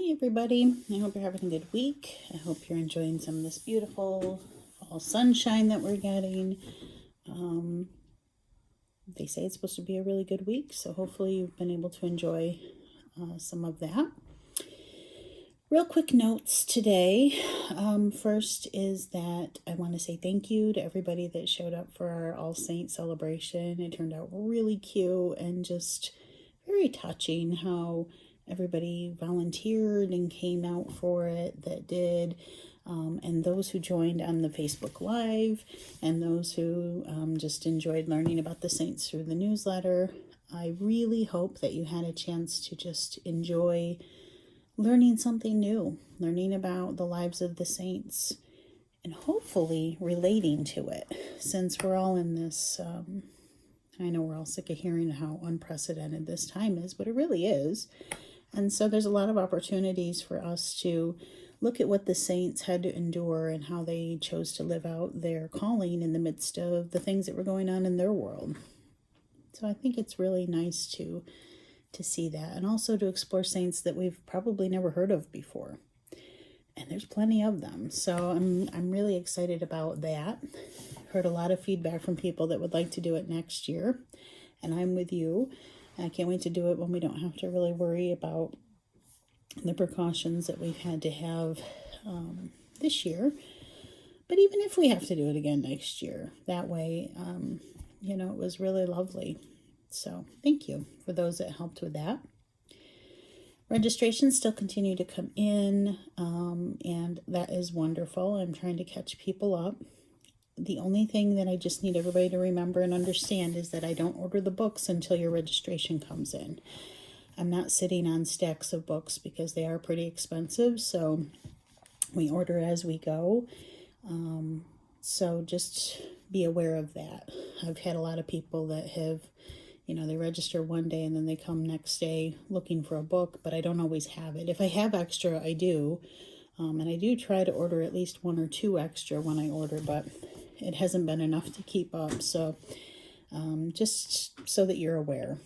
Hi everybody, I hope you're having a good week. I hope you're enjoying some of this beautiful fall sunshine that we're getting. They say it's supposed to be a really good week, so hopefully you've been able to enjoy some of that. Real quick notes today. First is that I want to say thank you to everybody that showed up for our All Saints celebration. It turned out really cute and just very touching how everybody volunteered and came out for it that did. And those who joined on the Facebook Live and those who just enjoyed learning about the saints through the newsletter. I really hope that you had a chance to just enjoy learning something new, learning about the lives of the saints, and hopefully relating to it, since we're all in this, I know we're all sick of hearing how unprecedented this time is, but it really is. And so there's a lot of opportunities for us to look at what the saints had to endure and how they chose to live out their calling in the midst of the things that were going on in their world. So I think it's really nice to see that, and also to explore saints that we've probably never heard of before. And there's plenty of them. So I'm really excited about that. Heard a lot of feedback from people that would like to do it next year, and I'm with you. I can't wait to do it when we don't have to really worry about the precautions that we've had to have this year. But even if we have to do it again next year, that way, it was really lovely. So thank you for those that helped with that. Registrations still continue to come in, and that is wonderful. I'm trying to catch people up. The only thing that I just need everybody to remember and understand is that I don't order the books until your registration comes in. I'm not sitting on stacks of books because they are pretty expensive, so we order as we go. So just be aware of that. I've had a lot of people that have, they register one day and then they come next day looking for a book, but I don't always have it. If I have extra, I do. And I do try to order at least one or two extra when I order, but it hasn't been enough to keep up. So just so that you're aware.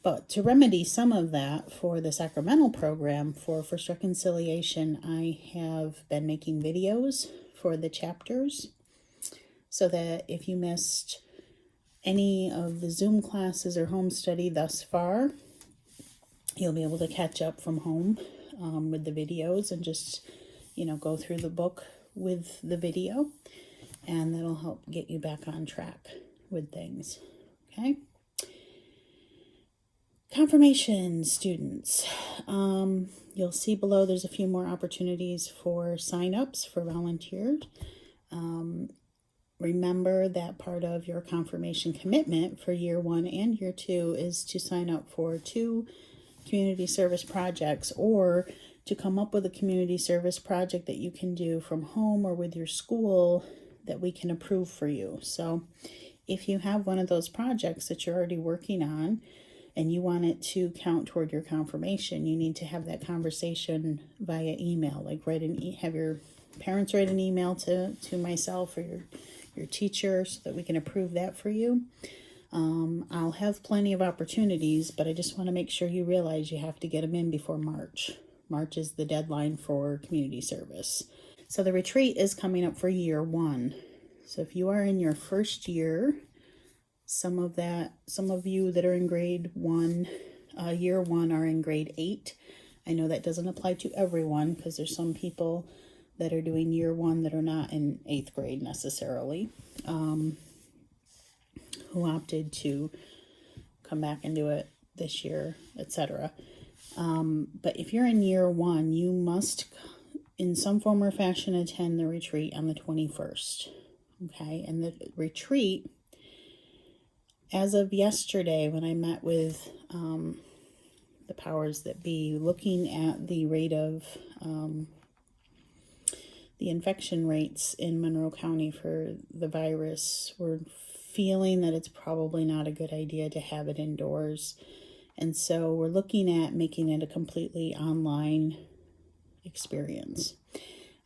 But to remedy some of that for the sacramental program for First Reconciliation, I have been making videos for the chapters so that if you missed any of the Zoom classes or home study thus far, you'll be able to catch up from home with the videos and just, go through the book with the video, and that'll help get you back on track with things. Okay. Confirmation students. You'll see below there's a few more opportunities for sign-ups for volunteers. Remember that part of your confirmation commitment for year 1 and year 2 is to sign up for 2 community service projects, or to come up with a community service project that you can do from home or with your school that we can approve for you. So if you have one of those projects that you're already working on and you want it to count toward your confirmation, you need to have that conversation via email, like have your parents write an email to myself or your teacher so that we can approve that for you. I'll have plenty of opportunities, but I just want to make sure you realize you have to get them in before March. March is the deadline for community service. So the retreat is coming up for year 1. So if you are in your first year, some of you that are in grade 1, year 1 are in grade 8. I know that doesn't apply to everyone because there's some people that are doing year 1 that are not in 8th grade necessarily, who opted to come back and do it this year, etc. But if you're in year 1, you must, in some form or fashion, attend the retreat on the 21st. Okay, and the retreat, as of yesterday when I met with the powers that be, looking at the rate of the infection rates in Monroe County for the virus, we're feeling that it's probably not a good idea to have it indoors. And so we're looking at making it a completely online experience.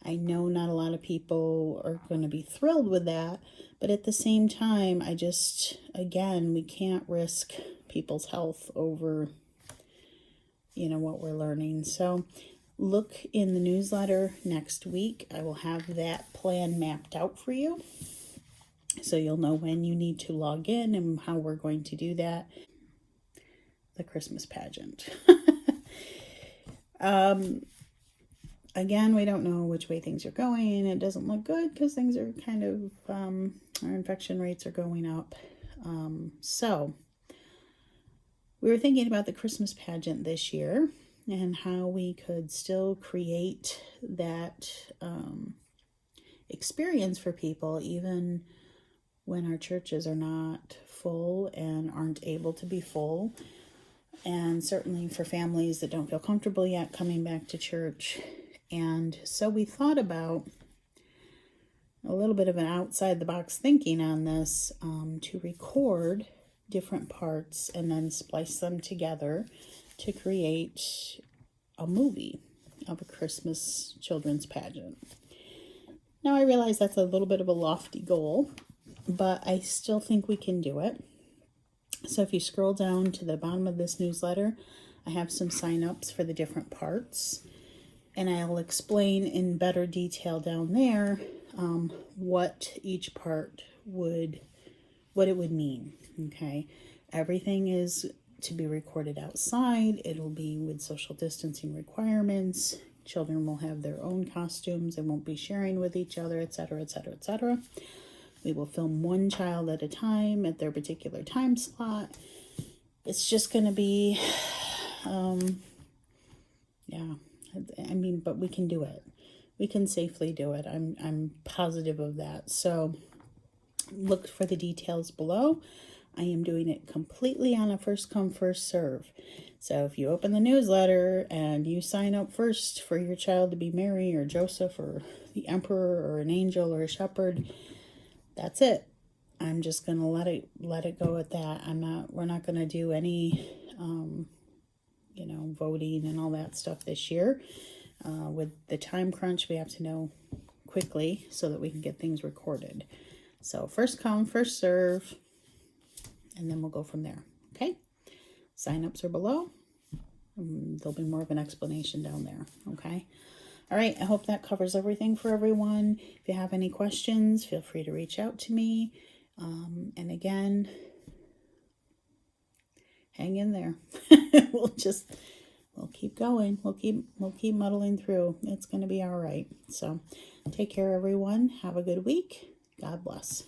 I know not a lot of people are going to be thrilled with that, but at the same time, we can't risk people's health over, what we're learning. So Look in the newsletter next week. I will have that plan mapped out for you, so you'll know when you need to log in and how we're going to do that. The Christmas pageant. Again, we don't know which way things are going. It doesn't look good because things are kind of, our infection rates are going up. So we were thinking about the Christmas pageant this year and how we could still create that experience for people even when our churches are not full and aren't able to be full. And certainly for families that don't feel comfortable yet coming back to church. And so we thought about a little bit of an outside the box thinking on this, to record different parts and then splice them together to create a movie of a Christmas children's pageant. Now I realize that's a little bit of a lofty goal, but I still think we can do it. So if you scroll down to the bottom of this newsletter, I have some sign-ups for the different parts, and I'll explain in better detail down there what each part would mean. Okay, everything is to be recorded outside. It'll be with social distancing requirements. Children will have their own costumes and won't be sharing with each other, etc., etc., etc. We will film one child at a time at their particular time slot. It's just going to be, but we can do it. We can safely do it. I'm positive of that. So look for the details below. I am doing it completely on a first come, first serve. So if you open the newsletter and you sign up first for your child to be Mary or Joseph or the Emperor or an angel or a shepherd, that's it. I'm just going to let it go at that. We're not going to do any, voting and all that stuff this year. With the time crunch, we have to know quickly so that we can get things recorded. So first come, first serve, and then we'll go from there. Okay. Sign-ups are below. There'll be more of an explanation down there. Okay. All right, I hope that covers everything for everyone. If you have any questions, feel free to reach out to me. And again, hang in there. We'll keep going. We'll keep muddling through. It's going to be all right. So take care, everyone. Have a good week. God bless.